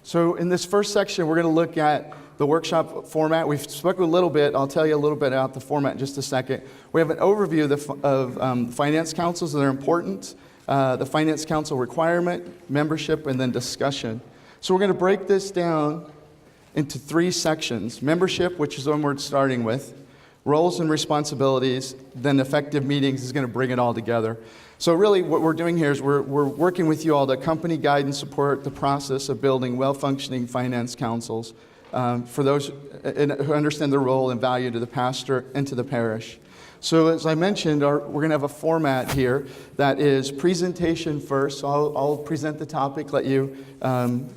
So in this first section, we're going to look at the workshop format. We've spoken a little bit. I'll tell you a little bit about the format in just a second. We have an overview of finance councils that are important, the finance council requirement, membership, and then discussion. So we're going to break this down into three sections. Membership, which is the one we're starting with, roles and responsibilities, then effective meetings is going to bring it all together. So really what we're doing here is we're working with you all to accompany, guide, and support the process of building well-functioning finance councils for those who understand their role and value to the pastor and to the parish. So as I mentioned, we're going to have a format here that is presentation first. So I'll present the topic, let you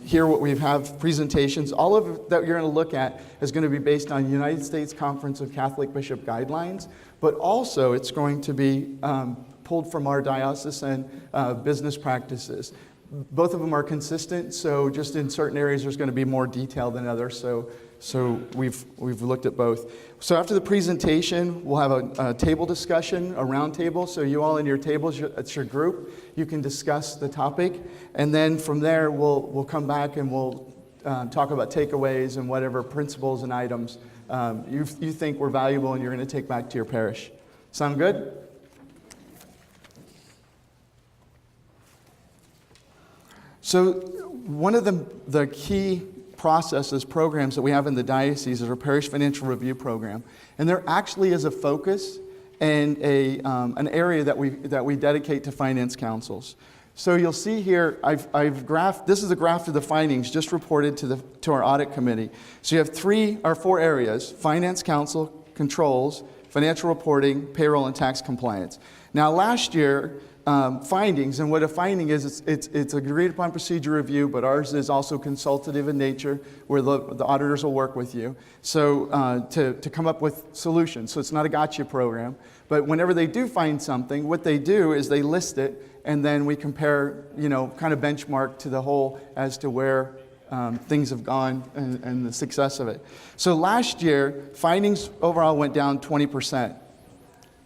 hear what we have presentations. All of it that you're going to look at is going to be based on United States Conference of Catholic Bishop guidelines, but also it's going to be pulled from our diocesan business practices. Both of them are consistent, so just in certain areas there's going to be more detail than others. So we've looked at both. So after the presentation, we'll have a table discussion, a round table. So you all in your tables, it's your group. You can discuss the topic, and then from there we'll come back and we'll talk about takeaways and whatever principles and items you think were valuable and you're going to take back to your parish. Sound good? So one of the key processes, programs that we have in the diocese is our Parish Financial Review Program. And there actually is a focus and an area that we dedicate to finance councils. So you'll see here, I've graphed, this is a graph of the findings just reported to our audit committee. So you have 3 or 4 areas: finance council, controls, financial reporting, payroll, and tax compliance. Now last year, findings, and what a finding is, it's agreed upon procedure review, but ours is also consultative in nature, where the auditors will work with you. So to come up with solutions. So it's not a gotcha program, but whenever they do find something, what they do is they list it, and then we compare, kind of benchmark to the whole as to where things have gone and the success of it. So last year, findings overall went down 20%.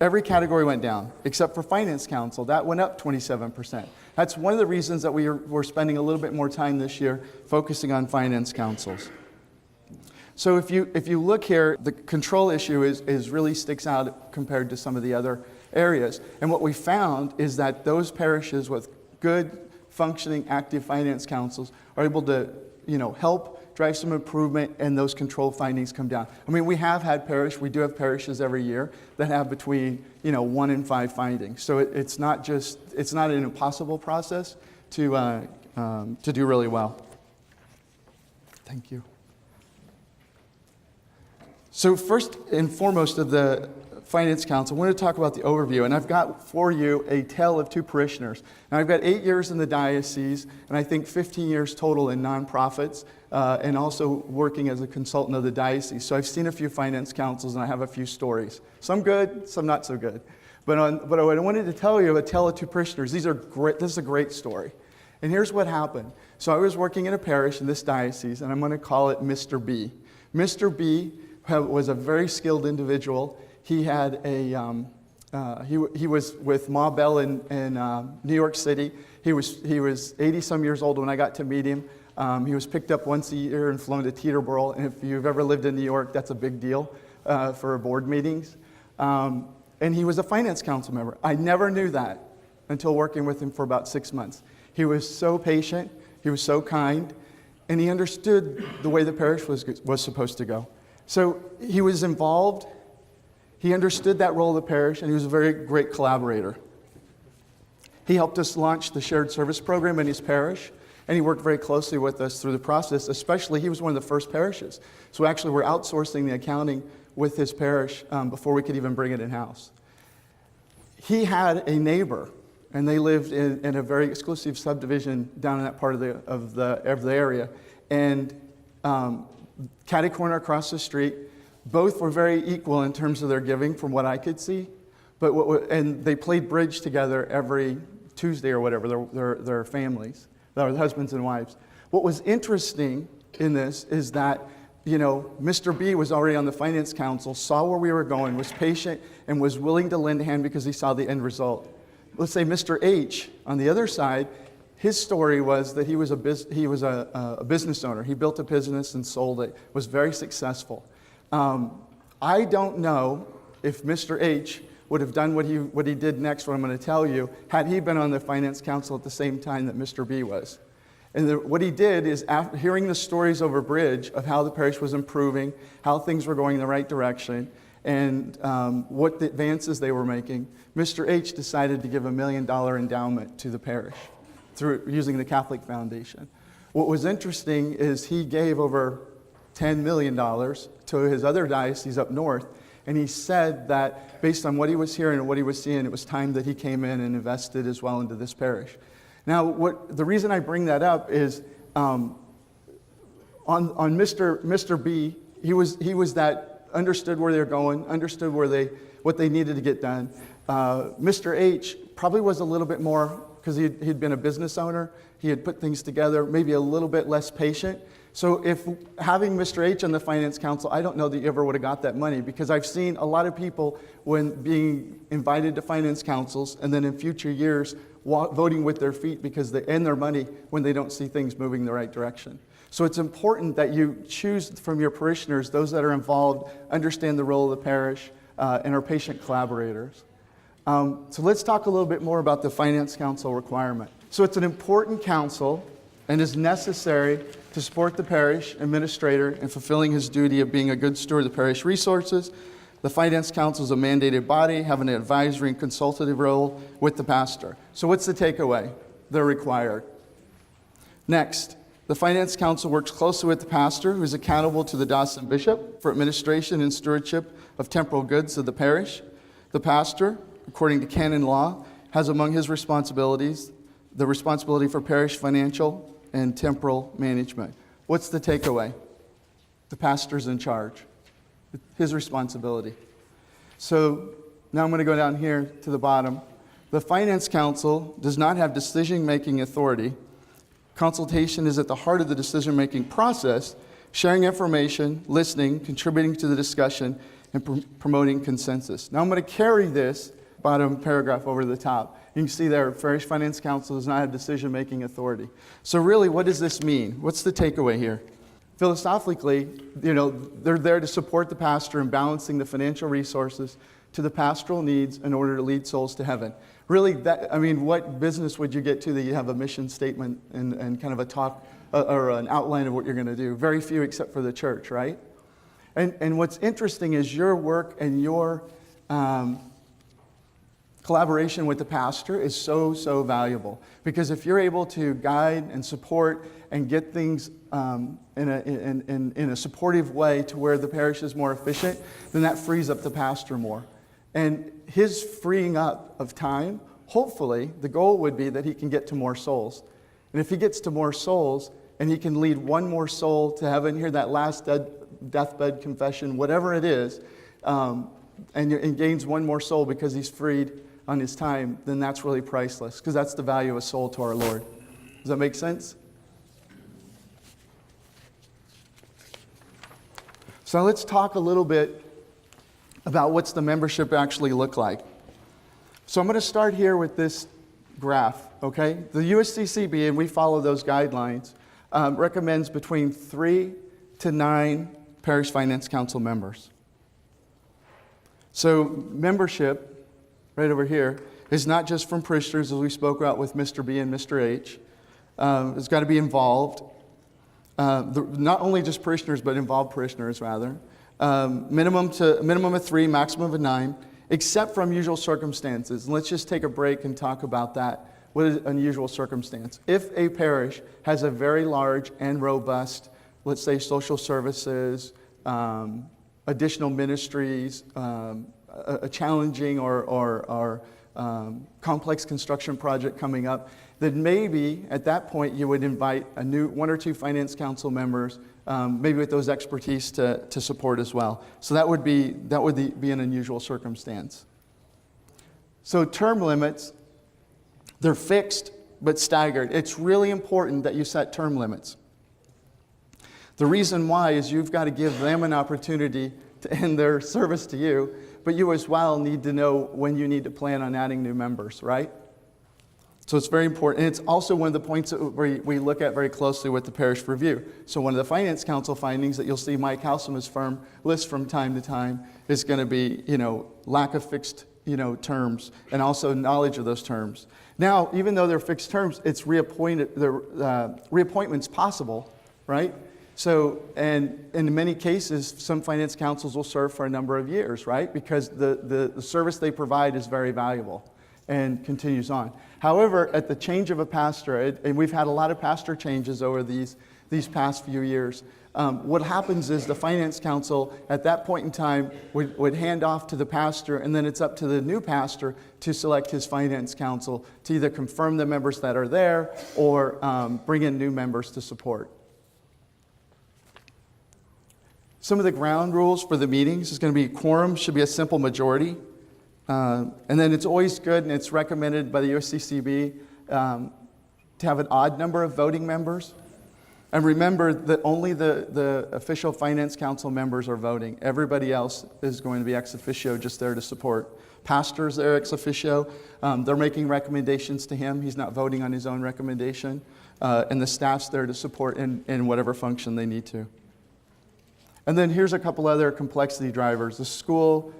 Every category went down, except for finance council. That went up 27%. That's one of the reasons that we're spending a little bit more time this year focusing on finance councils. So if you look here, the control issue is really sticks out compared to some of the other areas. And what we found is that those parishes with good, functioning, active finance councils are able to, help drive some improvement, and those control findings come down. I mean, we do have parishes every year that have between 1 and 5 findings. So it's not an impossible process to do really well. Thank you. So first and foremost of the Finance Council, I want to talk about the overview, and I've got for you a tale of 2 parishioners. Now I've got 8 years in the diocese, and I think 15 years total in nonprofits, and also working as a consultant of the diocese. So I've seen a few finance councils, and I have a few stories. Some good, some not so good. But what I wanted to tell you, a tale of 2 parishioners. This is a great story. And here's what happened. So I was working in a parish in this diocese, and I'm going to call it Mr. B. Mr. B was a very skilled individual. He had he was with Ma Bell in New York City. He was 80-some years old when I got to meet him. He was picked up once a year and flown to Teterboro. And if you've ever lived in New York, that's a big deal for board meetings. And he was a finance council member. I never knew that until working with him for about 6 months. He was so patient. He was so kind. And he understood the way the parish was supposed to go. So he was involved. He understood that role of the parish, and he was a very great collaborator. He helped us launch the shared service program in his parish, and he worked very closely with us through the process. Especially, he was one of the first parishes. So actually, we're outsourcing the accounting with his parish before we could even bring it in-house. He had a neighbor, and they lived in a very exclusive subdivision down in that part of the area. And catty corner across the street, both were very equal in terms of their giving from what I could see. And they played bridge together every Tuesday or whatever, their families, their husbands and wives. What was interesting in this is that, Mr. B was already on the Finance Council, saw where we were going, was patient, and was willing to lend a hand because he saw the end result. Let's say Mr. H, on the other side, his story was that he was a business owner. He built a business and sold it, was very successful. I don't know if Mr. H would have done what he did next, what I'm going to tell you, had he been on the finance council at the same time that Mr. B was. And what he did is, after hearing the stories over bridge of how the parish was improving, how things were going in the right direction, and what the advances they were making, Mr. H decided to give $1 million endowment to the parish through using the Catholic Foundation. What was interesting is he gave over $10 million to his other diocese up north, and he said that based on what he was hearing and what he was seeing, it was time that he came in and invested as well into this parish. Now, the reason I bring that up is on Mr. B, he was that understood where they're going, understood what they needed to get done. Mr. H probably was a little bit more, because he'd been a business owner, he had put things together, maybe a little bit less patient. So if having Mr. H on the Finance Council, I don't know that you ever would have got that money, because I've seen a lot of people when being invited to Finance Councils and then in future years voting with their feet because they end their money when they don't see things moving in the right direction. So it's important that you choose from your parishioners those that are involved, understand the role of the parish, and are patient collaborators. So let's talk a little bit more about the Finance Council requirement. So it's an important council and is necessary to support the parish administrator in fulfilling his duty of being a good steward of the parish resources. The Finance Council is a mandated body having an advisory and consultative role with the pastor. So what's the takeaway? They're required. Next, the Finance Council works closely with the pastor, who is accountable to the diocesan bishop for administration and stewardship of temporal goods of the parish. The pastor, according to canon law, has among his responsibilities the responsibility for parish financial and temporal management. What's the takeaway? The pastor's in charge. His responsibility. So now I'm going to go down here to the bottom. The Finance Council does not have decision-making authority. Consultation is at the heart of the decision-making process, sharing information, listening, contributing to the discussion, and promoting consensus. Now I'm going to carry this bottom paragraph over to the top. You can see there, Parish Finance Council does not have decision-making authority. So really, what does this mean? What's the takeaway here? Philosophically, they're there to support the pastor in balancing the financial resources to the pastoral needs in order to lead souls to heaven. Really, what business would you get to that you have a mission statement and kind of a talk or an outline of what you're going to do? Very few except for the church, right? And what's interesting is your work and your collaboration with the pastor is so valuable, because if you're able to guide and support and get things in a supportive way to where the parish is more efficient, then that frees up the pastor more. And his freeing up of time, hopefully, the goal would be that he can get to more souls. And if he gets to more souls and he can lead one more soul to heaven, hear that last deathbed confession, whatever it is, and gains one more soul because he's freed on his time, then that's really priceless, because that's the value of a soul to our Lord. Does that make sense? So let's talk a little bit about what's the membership actually look like. So I'm going to start here with this graph, okay? The USCCB, and we follow those guidelines, recommends between 3 to 9 Parish Finance Council members. So membership, right over here, is not just from parishioners, as we spoke about with Mr. B and Mr. H. It's got to be involved. Not only just parishioners, but involved parishioners, rather. Minimum of 3, maximum of 9, except for unusual circumstances. And let's just take a break and talk about that. What is unusual circumstance? If a parish has a very large and robust, let's say, social services, additional ministries, a challenging or complex construction project coming up, then maybe at that point you would invite a new 1 or 2 Finance Council members, maybe with those expertise to support as well. So that would be an unusual circumstance. So term limits, they're fixed but staggered. It's really important that you set term limits. The reason why is you've got to give them an opportunity to end their service to you, but you as well need to know when you need to plan on adding new members, right? So it's very important. And it's also one of the points that we look at very closely with the parish review. So one of the Finance Council findings that you'll see Mike Hausema's firm list from time to time is going to be, lack of fixed, terms, and also knowledge of those terms. Now, even though they're fixed terms, it's reappointment's possible, right? So, and in many cases, some finance councils will serve for a number of years, right? Because the service they provide is very valuable and continues on. However, at the change of a pastor, and we've had a lot of pastor changes over these past few years, what happens is the finance council at that point in time would hand off to the pastor, and then it's up to the new pastor to select his finance council to either confirm the members that are there or bring in new members to support. Some of the ground rules for the meetings is going to be quorum should be a simple majority. And then it's always good, and it's recommended by the USCCB to have an odd number of voting members. And remember that only the official finance council members are voting. Everybody else is going to be ex officio, just there to support. Pastors are ex officio. They're making recommendations to him. He's not voting on his own recommendation. And the staff's there to support in whatever function they need to. And then here's a couple other complexity drivers. The school,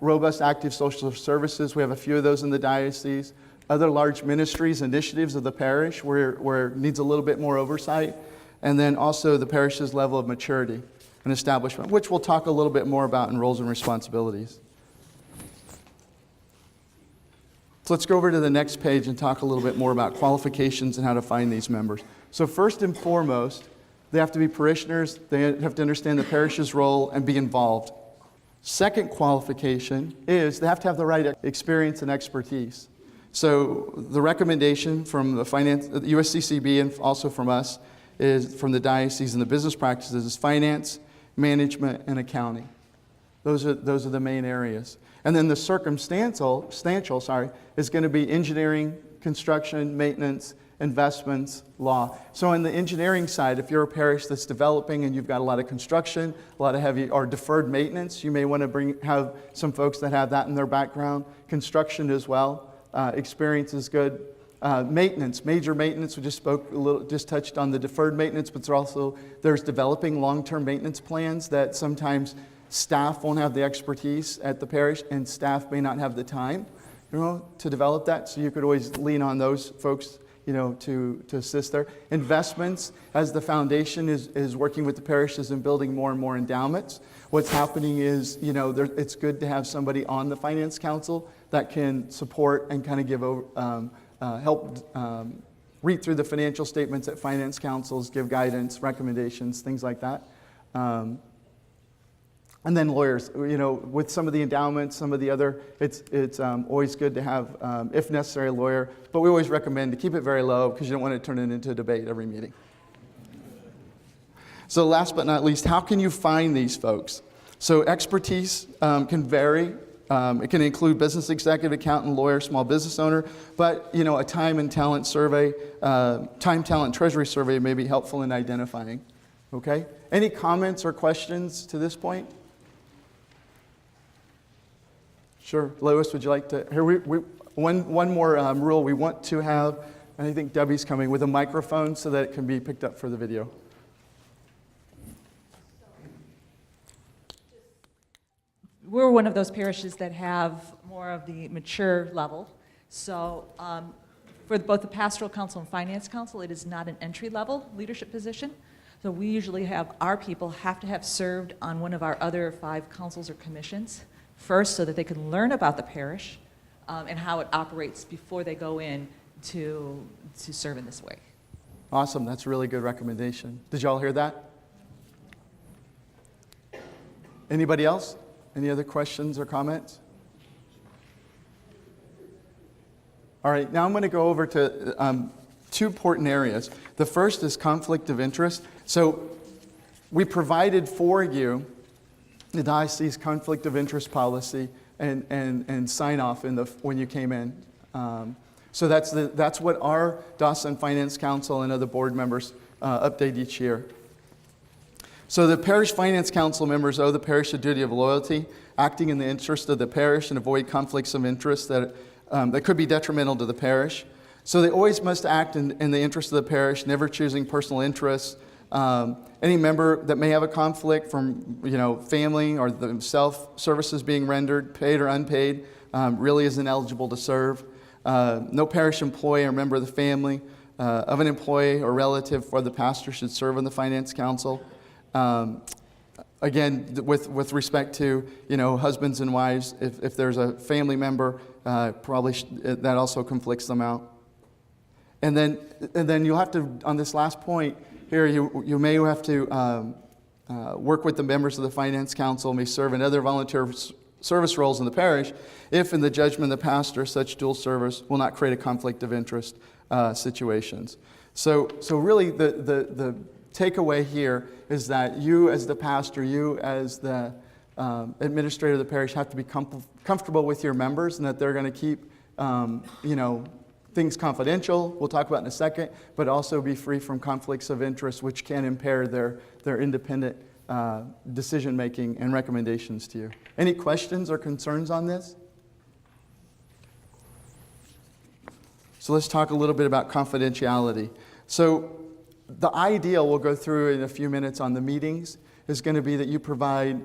robust active social services. We have a few of those in the diocese. Other large ministries, initiatives of the parish where it needs a little bit more oversight. And then also the parish's level of maturity and establishment, which we'll talk a little bit more about in roles and responsibilities. So let's go over to the next page and talk a little bit more about qualifications and how to find these members. So first and foremost, they have to be parishioners. They have to understand the parish's role and be involved. Second qualification is they have to have the right experience and expertise. So the recommendation from the USCCB and also from us is from the diocese and the business practices is finance, management, and accounting. Those are the main areas. And then the circumstantial is going to be engineering, construction, maintenance, investments, law. So on the engineering side, if you're a parish that's developing and you've got a lot of construction, a lot of heavy or deferred maintenance, you may want to have some folks that have that in their background. Construction as well. Experience is good. Maintenance, major maintenance. We just touched on the deferred maintenance, but there's developing long-term maintenance plans that sometimes staff won't have the expertise at the parish, and staff may not have the time, to develop that. So you could always lean on those folks, to assist there. Investments, as the foundation is working with the parishes and building more and more endowments. What's happening is, it's good to have somebody on the finance council that can support and kind of give help read through the financial statements at finance councils, give guidance, recommendations, things like that. And then lawyers, with some of the endowments, some of the other, it's always good to have, if necessary, a lawyer. But we always recommend to keep it very low because you don't want to turn it into a debate every meeting. So last but not least, how can you find these folks? So expertise can vary. It can include business executive, accountant, lawyer, small business owner. But, a time and talent survey, time, talent, treasury survey may be helpful in identifying. Okay? Any comments or questions to this point? Sure. Lois, would you like to? Here, one more rule we want to have, and I think Debbie's coming, with a microphone so that it can be picked up for the video. We're one of those parishes that have more of the mature level. So for both the Pastoral Council and Finance Council, it is not an entry-level leadership position. So we usually have our people have to have served on one of our other 5 councils or commissions first so that they can learn about the parish and how it operates before they go in to serve in this way. Awesome. That's a really good recommendation. Did y'all hear that? Anybody else? Any other questions or comments? All right, now I'm going to go over to 2 important areas. The first is conflict of interest. So we provided for you the diocese conflict of interest policy and sign off when you came in. So that's what our Dawson Finance Council and other board members update each year. So the parish finance council members owe the parish a duty of loyalty, acting in the interest of the parish and avoid conflicts of interest that could be detrimental to the parish. So they always must act in the interest of the parish, never choosing personal interests. Any member that may have a conflict from family or themselves, services being rendered, paid or unpaid, really isn't eligible to serve. No parish employee or member of the family of an employee or relative for the pastor should serve on the finance council. Again, with respect to husbands and wives, if there's a family member, that also conflicts them out. And then you'll have to, on this last point here, you may have to work with the members of the finance council, may serve in other volunteer service roles in the parish, if in the judgment of the pastor, such dual service will not create a conflict of interest situations. So really the takeaway here is that you as the pastor, you as the administrator of the parish have to be comfortable with your members and that they're going to keep, things confidential, we'll talk about in a second, but also be free from conflicts of interest which can impair their independent decision-making and recommendations to you. Any questions or concerns on this? So let's talk a little bit about confidentiality. So the ideal we'll go through in a few minutes on the meetings is going to be that you provide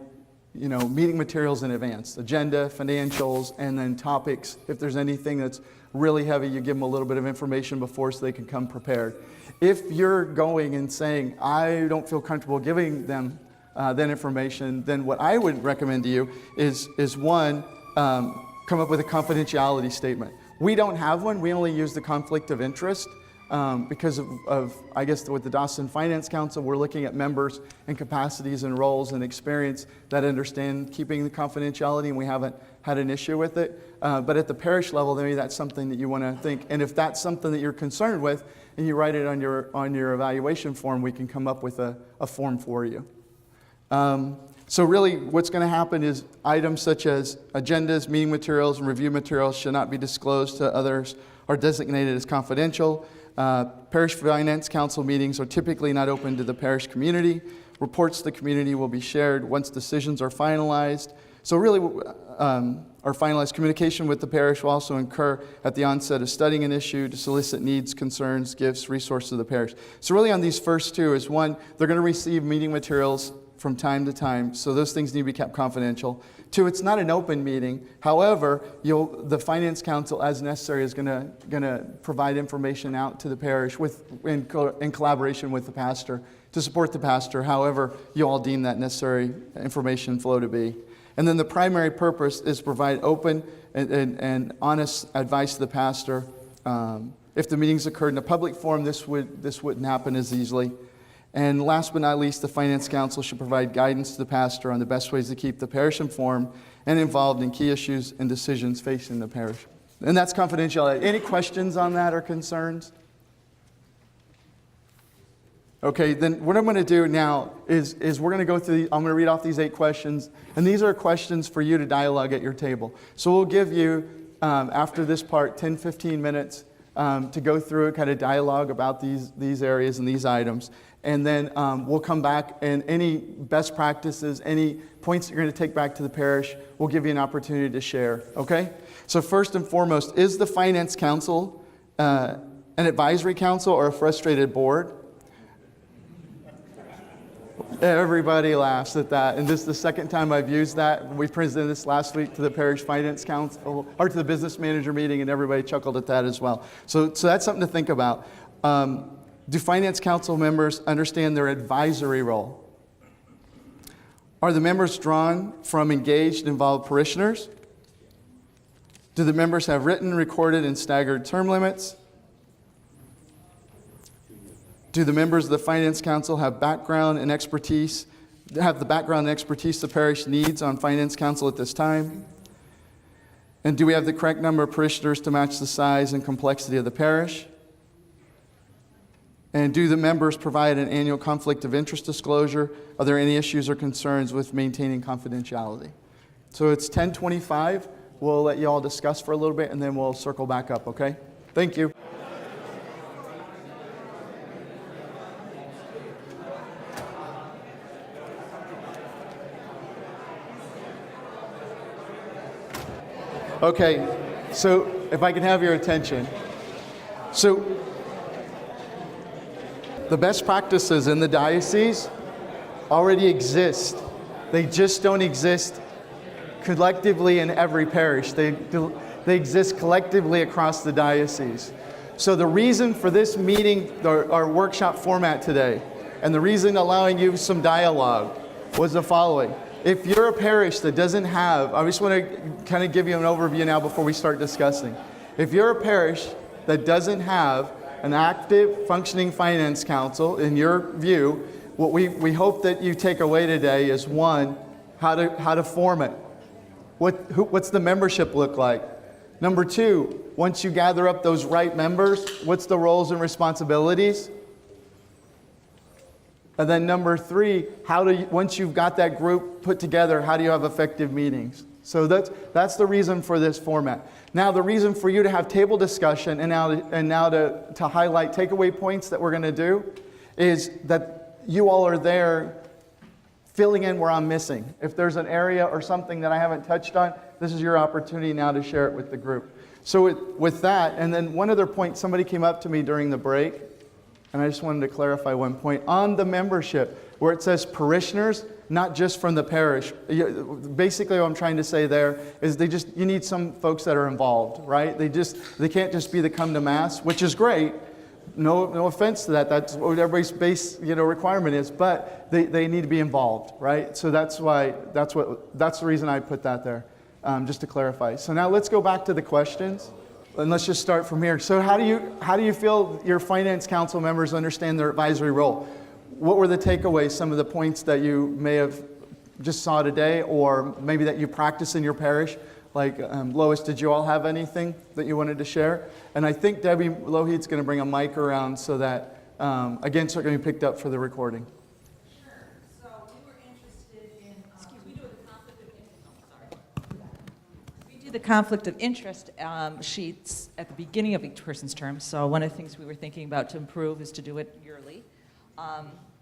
meeting materials in advance, agenda, financials, and then topics. If there's anything that's really heavy, you give them a little bit of information before so they can come prepared. If you're going and saying, I don't feel comfortable giving them that information, then what I would recommend to you is one, come up with a confidentiality statement. We don't have one. We only use the conflict of interest. Because of, I guess, with the Dawson Finance Council, we're looking at members and capacities and roles and experience that understand keeping the confidentiality, and we haven't had an issue with it. But at the parish level, maybe that's something that you want to think. And if that's something that you're concerned with, and you write it on your evaluation form, we can come up with a form for you. So really, what's going to happen is items such as agendas, meeting materials, and review materials should not be disclosed to others or designated as confidential. Parish Finance Council meetings are typically not open to the parish community. Reports to the community will be shared once decisions are finalized. So really, our finalized communication with the parish will also occur at the onset of studying an issue to solicit needs, concerns, gifts, resources of the parish. So really on these first two is one, they're going to receive meeting materials from time to time, so those things need to be kept confidential. Two, it's not an open meeting. However, the Finance Council, as necessary, is going to provide information out to the parish in collaboration with the pastor to support the pastor, however you all deem that necessary information flow to be. And then the primary purpose is to provide open and honest advice to the pastor. If the meetings occurred in a public forum, this wouldn't happen as easily. And last but not least, the Finance Council should provide guidance to the pastor on the best ways to keep the parish informed and involved in key issues and decisions facing the parish. And that's confidentiality. Any questions on that or concerns? Okay, then what I'm going to do now is we're going to go through, I'm going to read off these 8 questions, and these are questions for you to dialogue at your table. So we'll give you, after this part, 10, 15 minutes to go through a kind of dialogue about these areas and these items. And then we'll come back, and any best practices, any points that you're going to take back to the parish, we'll give you an opportunity to share, okay? So first and foremost, is the Finance Council an advisory council or a frustrated board? Everybody laughs at that, and this is the second time I've used that. We presented this last week to the Parish Finance Council, or to the business manager meeting, and everybody chuckled at that as well. So that's something to think about. Do Finance Council members understand their advisory role? Are the members drawn from engaged, involved parishioners? Do the members have written, recorded, and staggered term limits? Do the members of the Finance Council have the background and expertise the parish needs on Finance Council at this time? And do we have the correct number of parishioners to match the size and complexity of the parish? And do the members provide an annual conflict of interest disclosure? Are there any issues or concerns with maintaining confidentiality? So it's 10:25. We'll let you all discuss for a little bit, and then we'll circle back up, okay? Thank you. Okay, so if I can have your attention. So the best practices in the diocese already exist. They just don't exist collectively in every parish. They exist collectively across the diocese. So the reason for this meeting, our workshop format today, and the reason allowing you some dialogue was the following. If you're a parish that doesn't have, I just want to kind of give you an overview now before we start discussing. If you're a parish that doesn't have an active, functioning finance council, in your view, what we hope that you take away today is, one, how to form it. What's the membership look like? Number two, once you gather up those right members, what's the roles and responsibilities? And then number three, once you've got that group put together, how do you have effective meetings? So that's the reason for this format. Now the reason for you to have table discussion and now to highlight takeaway points that we're going to do is that you all are there filling in where I'm missing. If there's an area or something that I haven't touched on, this is your opportunity now to share it with the group. So with that, and then one other point, somebody came up to me during the break, and I just wanted to clarify one point. On the membership, where it says parishioners, not just from the parish. Basically what I'm trying to say there is you need some folks that are involved, right? They can't just be the come to Mass, which is great. No offense to that. That's what everybody's base requirement is, but they need to be involved, right? So that's the reason I put that there, just to clarify. So now let's go back to the questions, and let's just start from here. So how do you feel your finance council members understand their advisory role? What were the takeaways? Some of the points that you may have just saw today, or maybe that you practice in your parish. Like, Lois, did you all have anything that you wanted to share? And I think Debbie Lohed's going to bring a mic around so that, again, it's going to be picked up for the recording. Sure. So we were interested in, we do the conflict of interest sheets at the beginning of each person's term. So one of the things we were thinking about to improve is to do it yearly.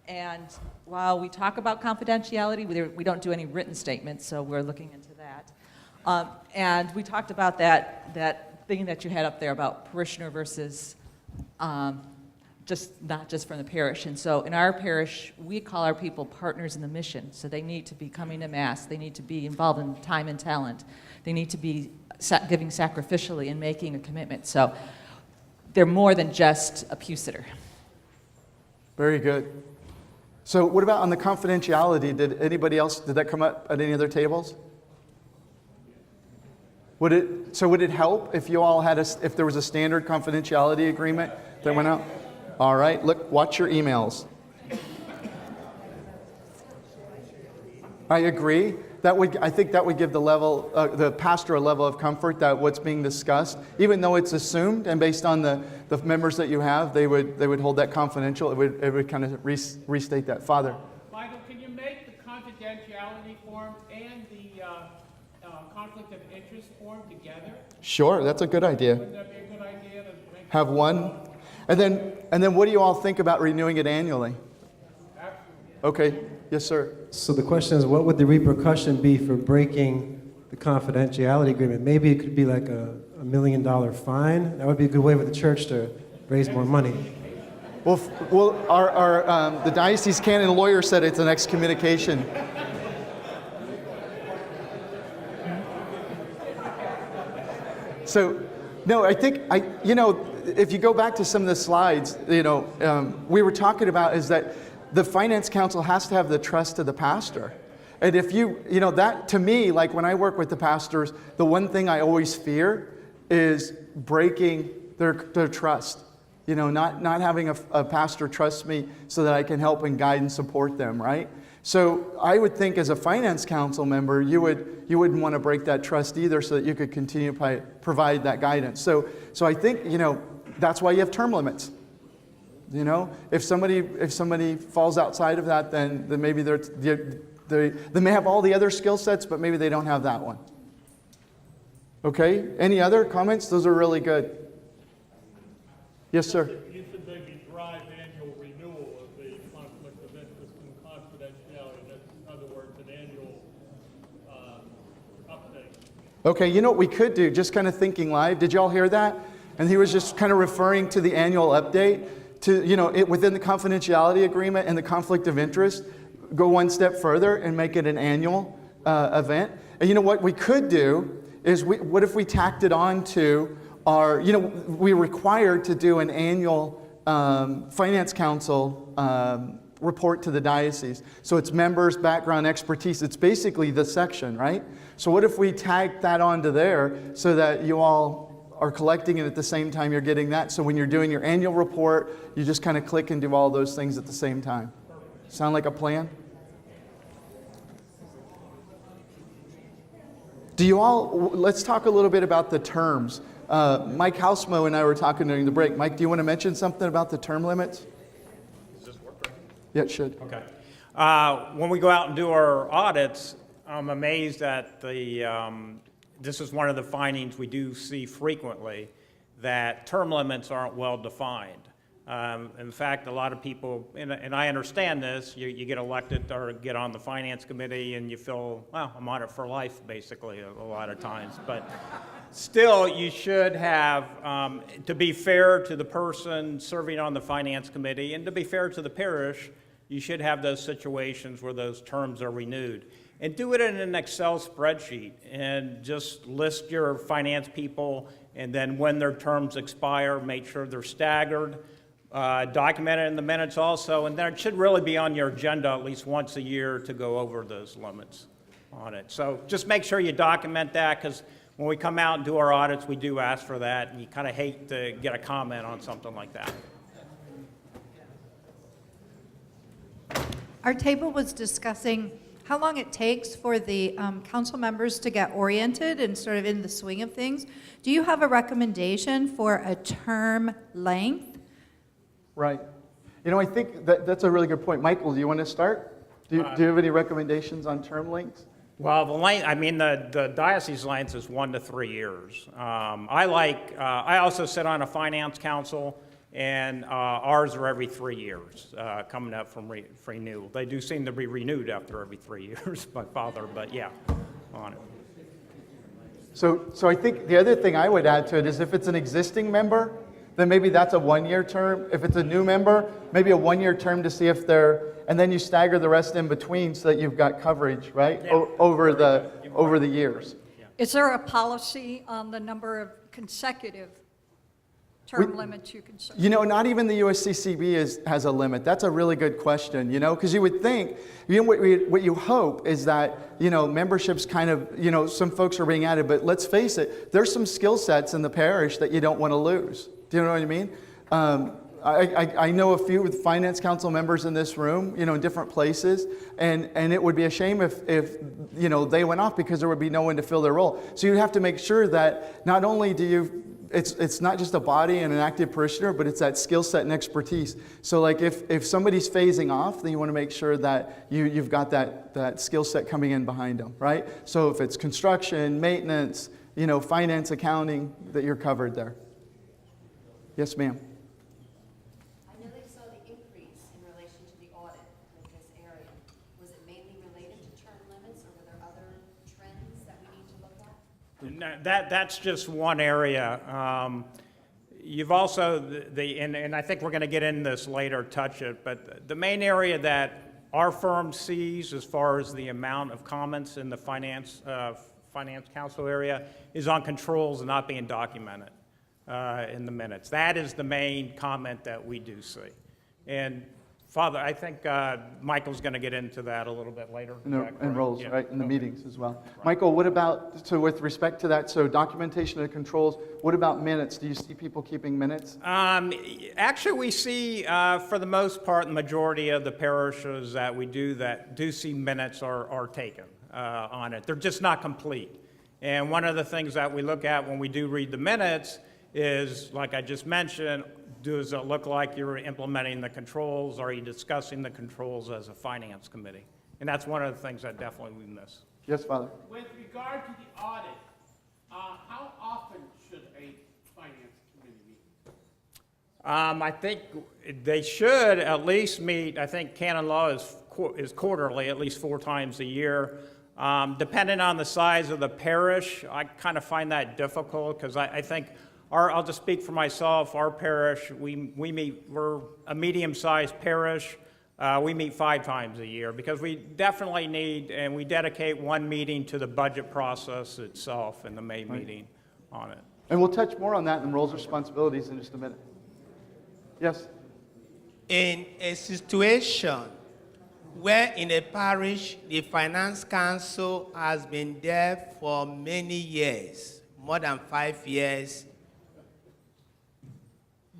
And while we talk about confidentiality, we don't do any written statements, so we're looking into that. And we talked about that thing that you had up there about parishioner versus not just from the parish. And so in our parish, we call our people partners in the mission. So they need to be coming to Mass. They need to be involved in time and talent. They need to be giving sacrificially and making a commitment. So they're more than just a pew sitter. Very good. So what about on the confidentiality? Did that come up at any other tables? Would it help if you all if there was a standard confidentiality agreement that went out? All right, watch your emails. I agree. I think that would give the pastor a level of comfort that what's being discussed, even though it's assumed and based on the members that you have, they would hold that confidential. It would kind of restate that. Father. Michael, can you make the confidentiality form and the conflict of interest form together? Sure, that's a good idea. Wouldn't that be a good idea to make have one? And then what do you all think about renewing it annually? Absolutely. Okay. Yes, sir. So the question is, what would the repercussion be for breaking the confidentiality agreement? Maybe it could be like a $1 million fine. That would be a good way for the church to raise more money. Well, the diocese canon lawyer said it's an excommunication. So, no, I think if you go back to some of the slides, we were talking about is that the finance council has to have the trust of the pastor. And if that to me, like when I work with the pastors, the one thing I always fear is breaking their trust. Not having a pastor trust me so that I can help and guide and support them, right? So I would think as a finance council member, you wouldn't want to break that trust either so that you could continue to provide that guidance. So I think, that's why you have term limits. If somebody falls outside of that, then maybe they may have all the other skill sets, but maybe they don't have that one. Okay, any other comments? Those are really good. Yes, sir. You should maybe drive annual renewal of the conflict of interest and confidentiality. That's, in other words, an annual update. Okay, what we could do, just kind of thinking live, did y'all hear that? And he was just kind of referring to the annual update to, within the confidentiality agreement and the conflict of interest, go one step further and make it an annual event. And what we could do is, what if we tacked it on to our, we're required to do an annual finance council report to the diocese. So it's members, background, expertise. It's basically the section, right? So what if we tag that onto there so that you all are collecting it at the same time you're getting that? So when you're doing your annual report, you just kind of click and do all those things at the same time. Sound like a plan? Let's talk a little bit about the terms. Mike Hausmo and I were talking during the break. Mike, do you want to mention something about the term limits? Does this work right? Yeah, it should. Okay. When we go out and do our audits, I'm amazed at this is one of the findings we do see frequently, that term limits aren't well defined. In fact, a lot of people, and I understand this, you get elected or get on the finance committee and you feel, well, I'm on it for life, basically, a lot of times. But still, you should have, to be fair to the person serving on the finance committee and to be fair to the parish, you should have those situations where those terms are renewed. And do it in an Excel spreadsheet and just list your finance people, and then when their terms expire, make sure they're staggered. Document it in the minutes also, and then it should really be on your agenda at least once a year to go over those limits on it. So just make sure you document that, because when we come out and do our audits, we do ask for that, and you kind of hate to get a comment on something like that. Our table was discussing how long it takes for the council members to get oriented and sort of in the swing of things. Do you have a recommendation for a term length? Right. I think that's a really good point. Michael, do you want to start? Do you have any recommendations on term lengths? Well, the length, the diocese length is 1 to 3 years. I also sit on a finance council, and ours are every 3 years, coming up from renewal. They do seem to be renewed after every 3 years, my father, but yeah, on it. So I think the other thing I would add to it is, if it's an existing member, then maybe that's a 1-year term. If it's a new member, maybe a 1-year term to see if and then you stagger the rest in between so that you've got coverage, right? Yeah. Over the years. Is there a policy on the number of consecutive term limits you can serve? Not even the USCCB has a limit. That's a really good question, because you would think, what you hope is that, membership's kind of, some folks are being added, but let's face it, there's some skill sets in the parish that you don't want to lose. Do you know what I mean? I know a few with finance council members in this room, in different places, and it would be a shame if they went off, because there would be no one to fill their role. So you have to make sure that not only it's not just a body and an active parishioner, but it's that skill set and expertise. So like if somebody's phasing off, then you want to make sure that you've got that skill set coming in behind them, right? So if it's construction, maintenance, finance, accounting, that you're covered there. Yes, ma'am. I know they saw the increase in relation to the audit with this area. Was it mainly related to term limits, or were there other trends that we need to look at? No, that's just one area. You've also, and I think we're going to get into this later, touch it, but the main area that our firm sees as far as the amount of comments in the finance council area is on controls not being documented in the minutes. That is the main comment that we do see. And Father, I think Michael's going to get into that a little bit later. And roles, yeah. right, in the meetings as well. Right. Michael, what about, so with respect to that, so documentation of controls, what about minutes? Do you see people keeping minutes? Actually, we see, for the most part, the majority of the parishes that we do see minutes are taken on it. They're just not complete. And one of the things that we look at when we do read the minutes is, like I just mentioned, does it look like you're implementing the controls? Are you discussing the controls as a finance committee? And that's one of the things that definitely we miss. Yes, Father. With regard to the audit, how often should a finance committee meet? I think they should at least meet, I think canon law is quarterly, at least 4 times a year. Depending on the size of the parish, I kind of find that difficult, because I think I'll just speak for myself. Our parish, we're a medium-sized parish. We meet 5 times a year because we definitely need, and we dedicate one meeting to the budget process itself and the May meeting on it. And we'll touch more on that in roles and responsibilities in just a minute. Yes? In a situation where in a parish the finance council has been there for many years, more than 5 years,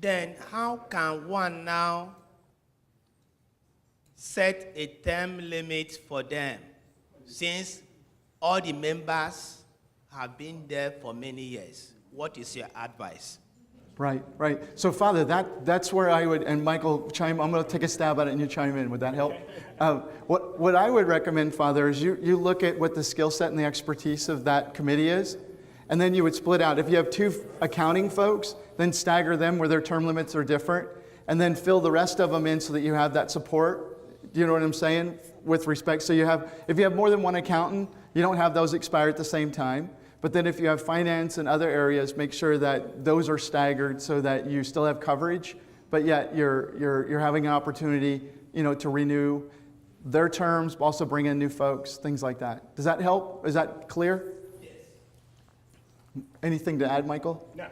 then how can one now set a term limit for them since all the members have been there for many years? What is your advice? Right, right. So, Father, that's where I would, and Michael, I'm going to take a stab at it and you chime in. Would that help? What I would recommend, Father, is you look at what the skill set and the expertise of that committee is, and then you would split out. If you have 2 accounting folks, then stagger them where their term limits are different, and then fill the rest of them in so that you have that support. Do you know what I'm saying? With respect, so if you have more than 1 accountant, you don't have those expire at the same time. But then if you have finance and other areas, make sure that those are staggered so that you still have coverage, but yet you're having an opportunity, to renew their terms, also bring in new folks, things like that. Does that help? Is that clear? Yes. Anything to add, Michael? No.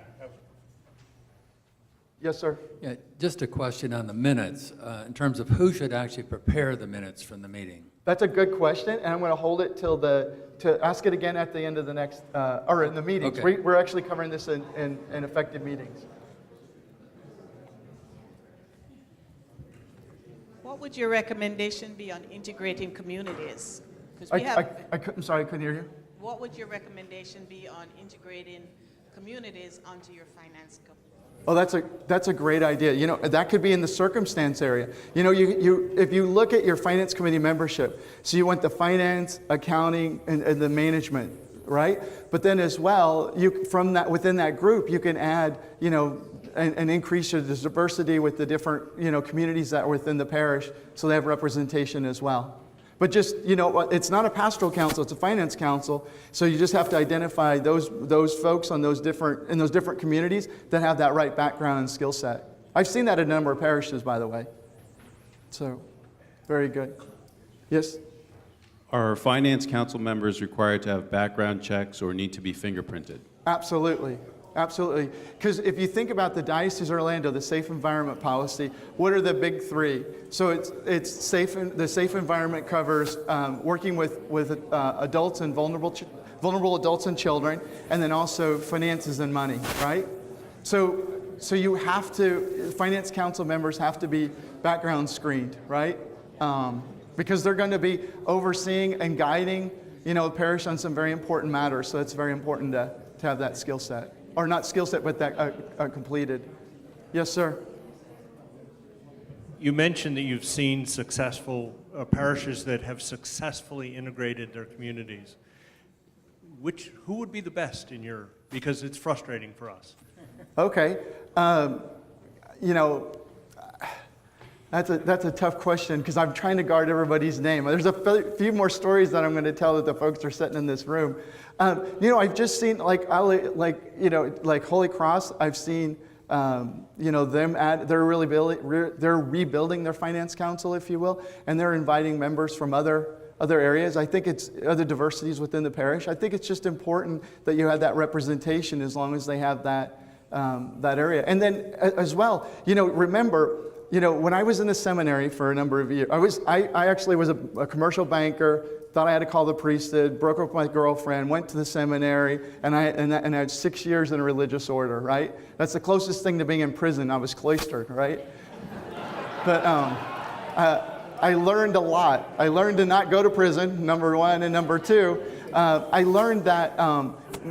Yes, sir. Yeah, just a question on the minutes, in terms of who should actually prepare the minutes from the meeting. That's a good question, and I'm going to hold it to ask it again at the end of the next, or in the meetings. Okay. We're actually covering this in effective meetings. What would your recommendation be on integrating communities? 'Cause I'm sorry, I couldn't hear you. What would your recommendation be on integrating communities onto your finance company? Oh, that's a great idea. That could be in the circumstance area. If you look at your finance committee membership, so you want the finance, accounting, and the management, right? But then as well, within that group, you can add, and increase your diversity with the different, communities that are within the parish, so they have representation as well. But just, it's not a pastoral council, it's a finance council. So you just have to identify those folks in those different communities that have that right background and skill set. I've seen that in a number of parishes, by the way. So, very good. Yes? Are finance council members required to have background checks or need to be fingerprinted? Absolutely. Absolutely. Because if you think about the Diocese of Orlando, the safe environment policy, what are the big 3? So it's safe. The safe environment covers working with adults and vulnerable adults and children, and then also finances and money, right? So you have to, finance council members have to be background screened, right? Because they're going to be overseeing and guiding, the parish on some very important matters. So it's very important to have that skill set. Or not skill set, but that completed. Yes, sir. You mentioned that you've seen successful parishes that have successfully integrated their communities. Who would be the best because it's frustrating for us. Okay. That's a tough question because I'm trying to guard everybody's name. There's a few more stories that I'm going to tell that the folks are sitting in this room. I've just seen like Holy Cross. I've seen them they're rebuilding their finance council, if you will, and they're inviting members from other areas. I think it's other diversities within the parish. I think it's just important that you have that representation as long as they have that area. And then as well, remember. When I was in the seminary for a number of years, I actually was a commercial banker, thought I had to call the priesthood, broke up with my girlfriend, went to the seminary, and I had 6 years in a religious order, right? That's the closest thing to being in prison. I was cloistered, right? But I learned a lot. I learned to not go to prison, number 1, and number 2, I learned that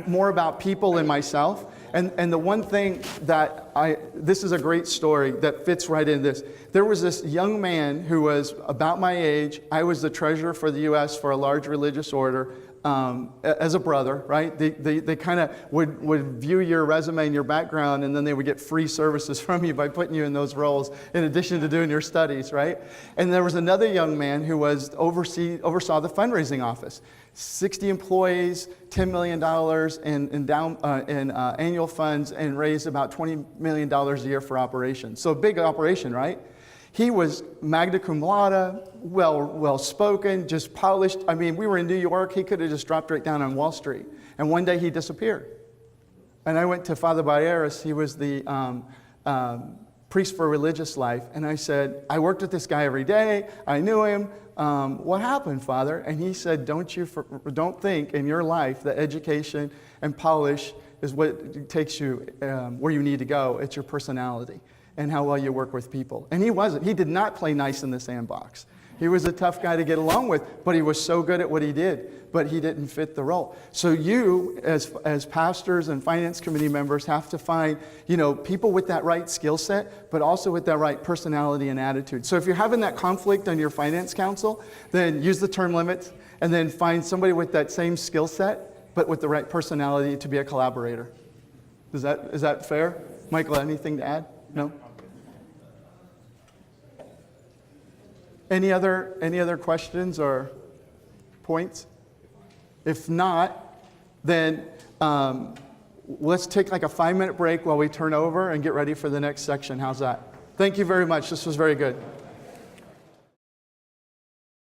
more about people and myself. And the one thing that this is a great story that fits right in this. There was this young man who was about my age. I was the treasurer for the U.S. for a large religious order. as a brother, right? They kind of would view your resume and your background, and then they would get free services from you by putting you in those roles in addition to doing your studies, right? And there was another young man who was oversaw the fundraising office. 60 employees, $10 million in annual funds, and raised about $20 million a year for operations. So a big operation, right? He was magna cum laude, well spoken, just polished. I mean, we were in New York. He could have just dropped right down on Wall Street. And one day he disappeared. And I went to Father Barreras. He was the priest for religious life. And I said, I worked with this guy every day. I knew him. What happened, Father? And he said, don't think in your life that education and polish is what takes you where you need to go. It's your personality and how well you work with people. And he wasn't. He did not play nice in the sandbox. He was a tough guy to get along with, but he was so good at what he did, but he didn't fit the role. So you, as pastors and finance committee members, have to find, people with that right skill set, but also with that right personality and attitude. So if you're having that conflict on your finance council, then use the term limits, and then find somebody with that same skill set, but with the right personality to be a collaborator. Is that fair? Michael, anything to add? No? Any other questions or points? If not, then let's take like a 5-minute break while we turn over and get ready for the next section. How's that? Thank you very much. This was very good.